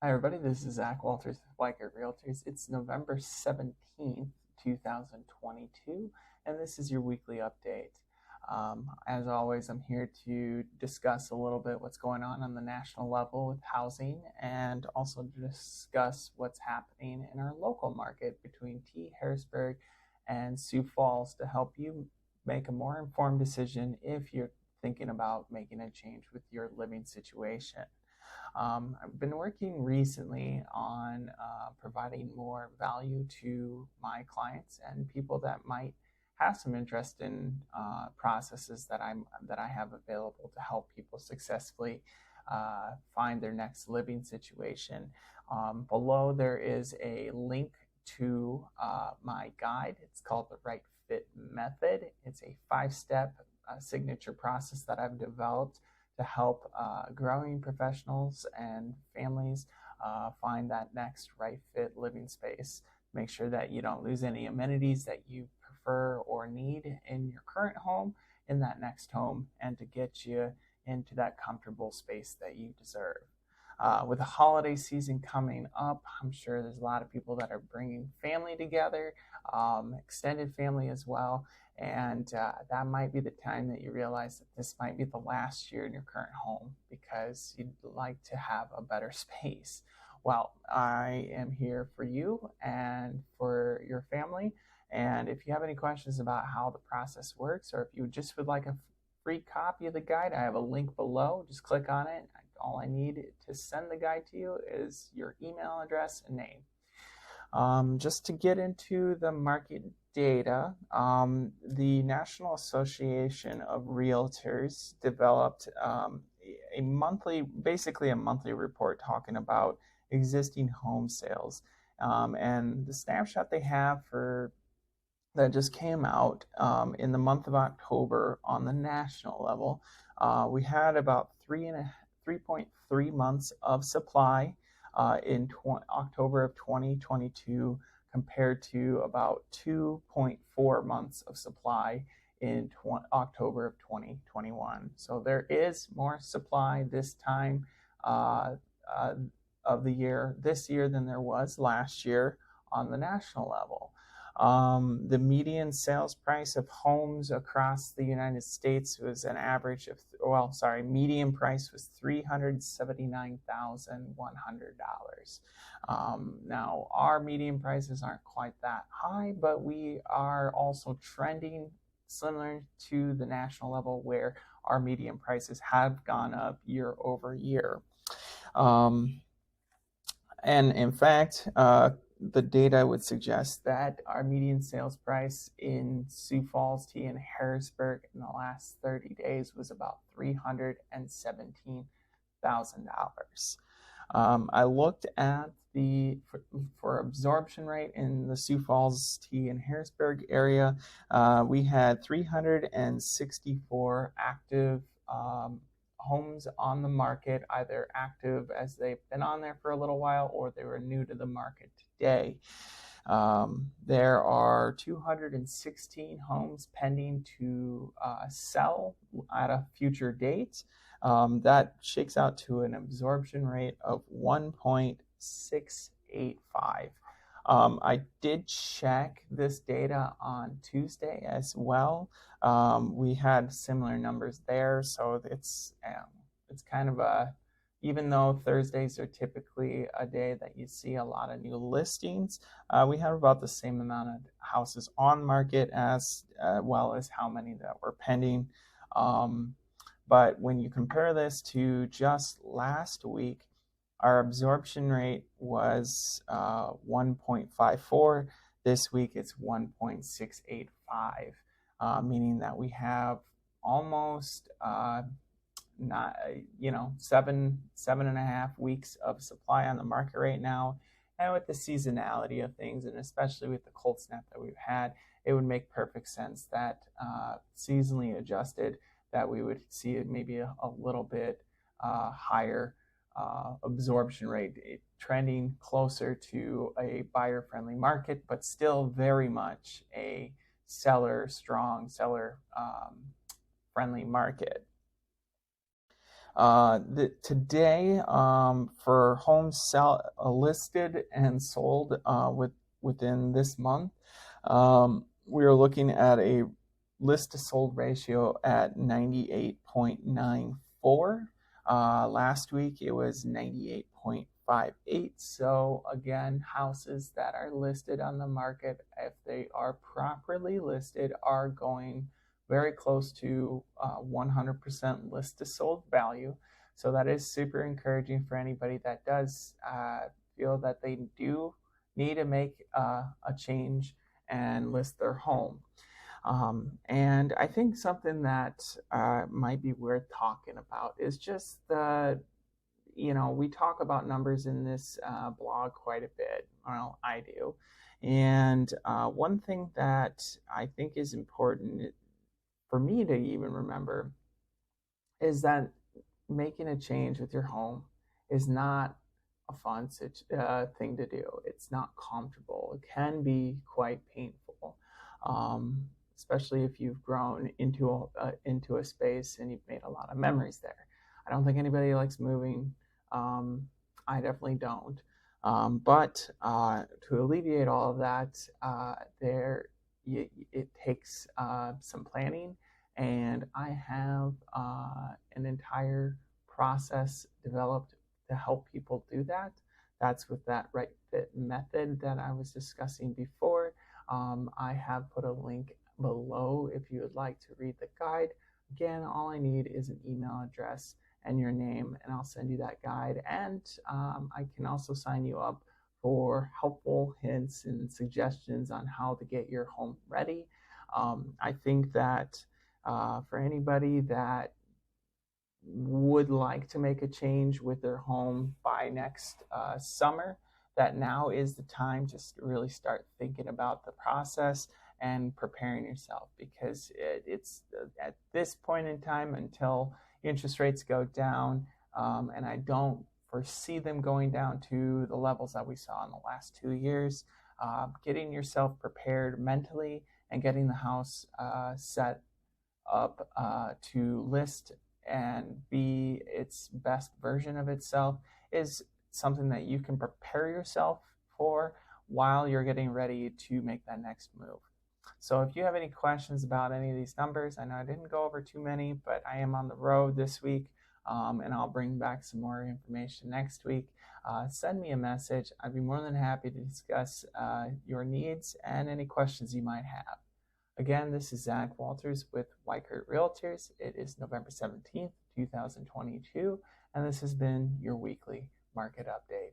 Hi, everybody. This is Zach Walters with Weichert Realtors. It's November 17th, 2022, and this is your weekly update. As always, I'm here to discuss a little bit what's going on the national level with housing and also to discuss what's happening in our local market between Harrisburg and Sioux Falls to help you make a more informed decision if you're thinking about making a change with your living situation. I've been working recently on providing more value to my clients and people that might have some interest in processes that I have available to help people successfully find their next living situation. Below there is a link to my guide. It's called the Right Fit Method. It's a 5-step signature process that I've developed to help growing professionals and families find that next right fit living space. Make sure that you don't lose any amenities that you prefer or need in your current home in that next home, and to get you into that comfortable space that you deserve. With the holiday season coming up, I'm sure there's a lot of people that are bringing family together, extended family as well, and that might be the time that you realize that this might be the last year in your current home because you'd like to have a better space. Well, I am here for you and for your family. And if you have any questions about how the process works, or if you just would like a free copy of the guide, I have a link below. Just click on it. All I need to send the guide to you is your email address and name. Just to get into the market data, the National Association of Realtors developed basically a monthly report talking about existing home sales. And the snapshot they have that just came out in the month of October on the national level, we had about 3.3 months of supply in October of 2022 compared to about 2.4 months of supply in October of 2021. So there is more supply this time of the year this year than there was last year on the national level. The median sales price of homes across the United States was an average of, median price was $379,100. Now, our median prices aren't quite that high, but we are also trending similar to the national level where our median prices have gone up year over year. And in fact, the data would suggest that our median sales price in Sioux Falls, and Harrisburg in the last 30 days was about $317,000. I looked at for absorption rate in the Sioux Falls, and Harrisburg area. We had 364 active homes on the market, either active as they've been on there for a little while or they were new to the market today. There are 216 homes pending to sell at a future date. That shakes out to an absorption rate of 1.685. I did check this data on Tuesday as well. We had similar numbers there, so it's kind of even though Thursdays are typically a day that you see a lot of new listings, we have about the same amount of houses on market as well as how many that were pending. But when you compare this to just last week, our absorption rate was 1.54. This week it's 1.685, meaning that we have almost seven and a half weeks of supply on the market right now. And with the seasonality of things, and especially with the cold snap that we've had, it would make perfect sense that seasonally adjusted, that we would see maybe a little bit higher absorption rate, trending closer to a buyer-friendly market, but still very much a strong seller-friendly market. Today, for homes listed and sold within this month, we are looking at a list to sold ratio at 98.94. Last week it was 98.58. So again, houses that are listed on the market, if they are properly listed, are going very close to 100% list to sold value. So that is super encouraging for anybody that does feel that they do need to make a change and list their home. And I think something that might be worth talking about is just we talk about numbers in this blog quite a bit. Well, I do. And one thing that I think is important for me to even remember is that making a change with your home is not a fun thing to do. It's not comfortable. It can be quite painful, especially if you've grown into a space and you've made a lot of memories there. I don't think anybody likes moving. I definitely don't. But to alleviate all of that, it takes some planning, and I have an entire process developed to help people do that. That's with that right fit method that I was discussing before. I have put a link below if you would like to read the guide. Again, all I need is an email address and your name, and I'll send you that guide. And I can also sign you up for helpful hints and suggestions on how to get your home ready. I think that for anybody that would like to make a change with their home by next summer, that now is the time to really start thinking about the process and preparing yourself, because it's at this point in time, until interest rates go down, and I don't foresee them going down to the levels that we saw in the last 2 years, getting yourself prepared mentally and getting the house set up to list and be its best version of itself is something that you can prepare yourself for while you're getting ready to make that next move. So if you have any questions about any of these numbers, I know I didn't go over too many, but I am on the road this week, and I'll bring back some more information next week. Send me a message. I'd be more than happy to discuss your needs and any questions you might have. Again, this is Zach Walters with Weichert Realtors. It is November 17th, 2022, and this has been your weekly market update.